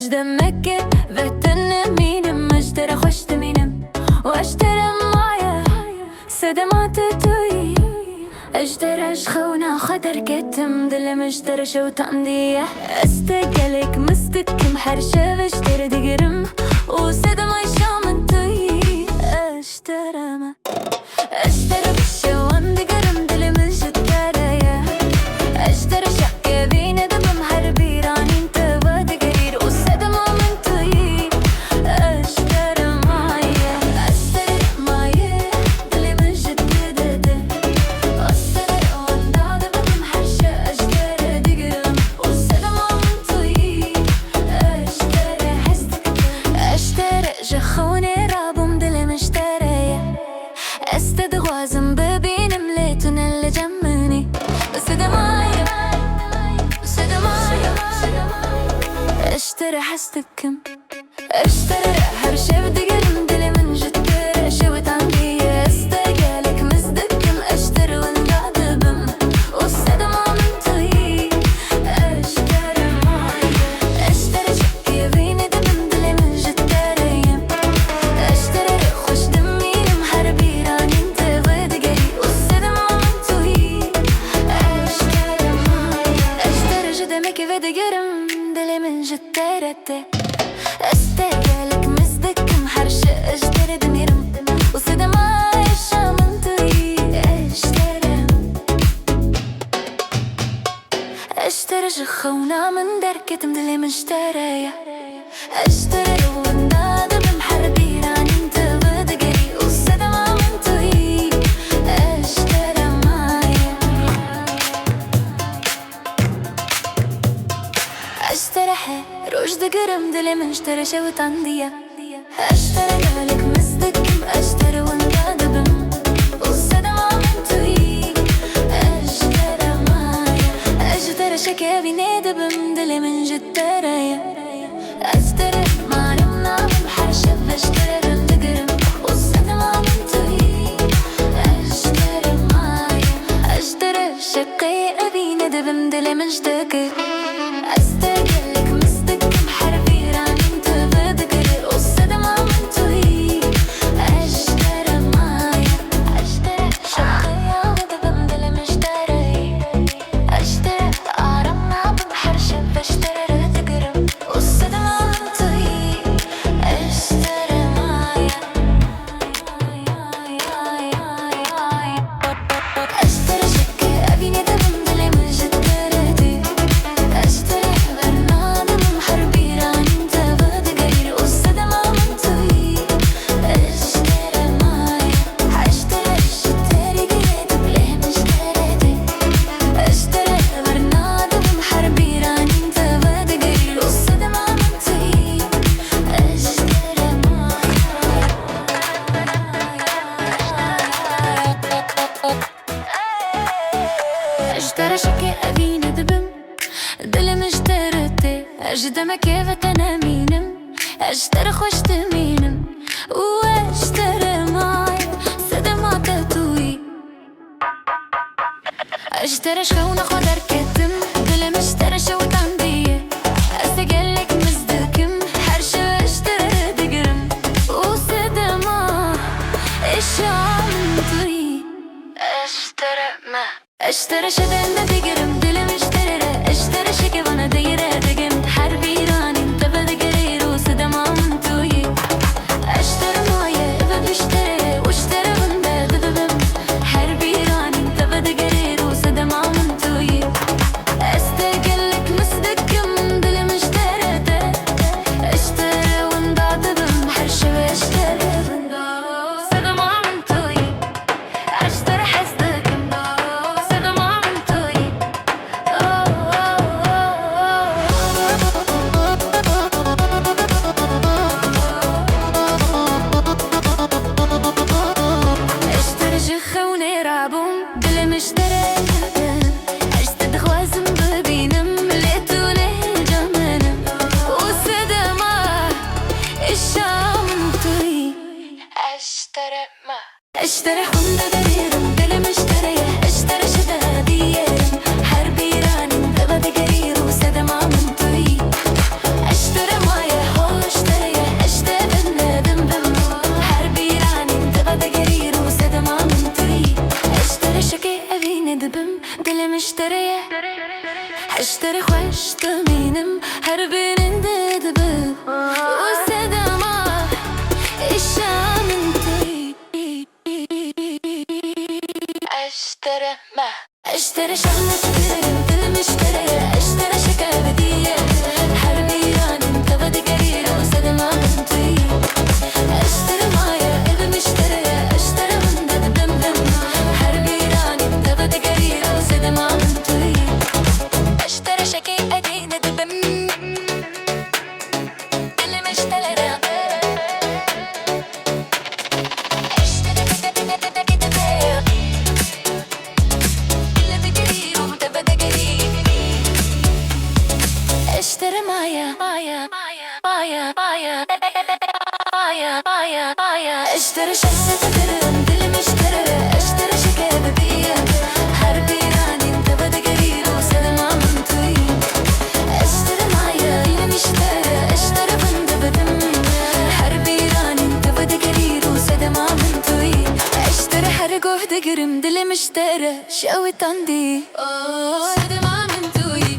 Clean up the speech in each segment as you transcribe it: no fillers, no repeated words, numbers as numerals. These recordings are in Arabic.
Demek vatanım benim, اشترى خشت منم واشترى معايا صدمات توي اشترى شخونا خدر كتم دلم اشترى شو تندية استقلك مستكم حرشة اشترى دقرم وصدم عيشة من توي اشترى ما اشترى بشوان دقرم دلم اشترى اشترى شقة بين دبم حربي راني انتبه دقرير وصدم من توي اشترى معايا دلم اشترى اشترى وانا دبم حرشة اشترى دقرم وصدم من توي اشترى حسك اشترى جخوني رابم دلم اشترى استدغوازم ببين مليتون اللي جمني بس دمايا اشترى حستكم اشترى هرشة بدقرم دلي من جتر شوت عندي استقالك مصدقكم اشترى وندعدبم والصدم من توي اشترى معايا اشترى شكي بيني دبم دلي من جتر اشترى خوش دمي محربي راني انت ودقري والصدم من توي اشترى معايا اشترى جدمك ودقرم دلي من جترته استقالك مصدقكم حرشة اشترى دميرم والصدم عايشة من توي اشترى جخونا من دركة مدلي من اشترى اشترى ونادى بمحربي راني انت ودقري والصدم من توي اشترى معايا اشترى روش دقرم دلي من اشترى شوت عندي اشترى قالك مصدقكم اشترى وندعدبم والصدم من توي اشترى معايا اشترى شكا بيني دبم دلي من جترى اشترى معلمنا بمحرشة اشترى دقرم والصدم من توي اشترى معايا اشترى شقي بيني دبم دلي من جترى استقلك مصدقكم حربي راني انت بدقري والصدم من توي اشترى معايا اشترى شقية ودبم دلي مشتري اشترى عرمنا بمحرشة اشترى دقرم والصدم من توي اشترى معايا اشترى شقي بيني دبم دلي من جترتي اشترى برنامج محربي راني انت بدقري والصدم من توي اشترى معايا اشترى قريت بليه مشتريتي اشترى برنامج محربي راني انت بدقري والصدم من توي اشترى معايا اشترى شكي أبينا دبم دلي مشترتي أجدم كيف تنامينم اشترى خوش تمينم واشترى معايا صدمات توي اشترى شخونا خدر كتم دلي مشترى شوت عندي استقلك مصدقكم حرشة اشترى دقرم وصدمة الشام توي اشترى ما اشترى شدن دقرم دلي مشترى اشترى شكي وانا دايرة دقم حربي راني انت بدقري وصدم من توي اشترى معايا بشتري واشترى وندا دبم حربي راني انت بدقري وصدم من توي استقلك مصدقكم دلي مشترى اشترى وندا دبم حرشة اشترى صدم من توي اشترى حسدكم صدم من توي اشترى جخوني رابم دلي مشترى اشترى خوازم ببينم ليتوني جمنم والصدمة الشام توي اشترى ما اشترى حمد دبيرم دلي مشترى اشترى شدا ديرم حربي راني انت بدقري وصدمة من توي اشترى ما اشتري شخص تدرم دل مشتري اشتري شكاية بيا حربي راني انت بدك قرير وسلم عمنتوي اشتري معايا يا مشتري اشتري بند بدم حربي راني انت بدك قرير وسلم عمنتوي اشتري حرق وحدة قرم دل مشتري شقوت عندي سلم عمنتوي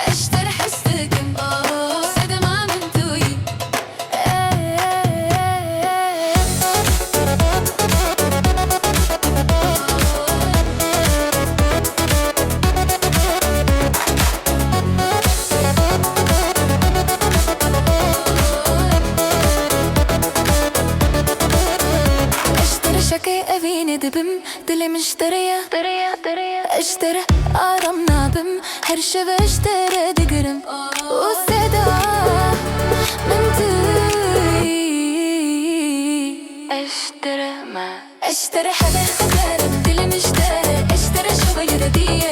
اشتري حستكم سلم عمنتوي شكي أبيني دبم دلي مشترية اشتري آرام نابم هرشة باشتري دقرم وسدا من توي اشتري ما اشتري حدا خسارة دلي مشتري اشتري شغل ردية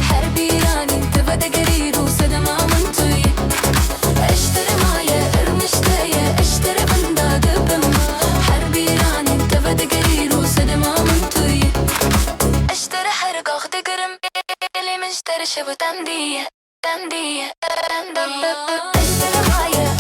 حربي راني انت بدا قريب وسدا ما منتوي اشتري معايا ارمشتاية اشتري بندا دبم حربي راني انت بدا قريب وسدا ما منتوي اشتري حرق اخد قرم اللي مشتري شبه تندية اشتري معايا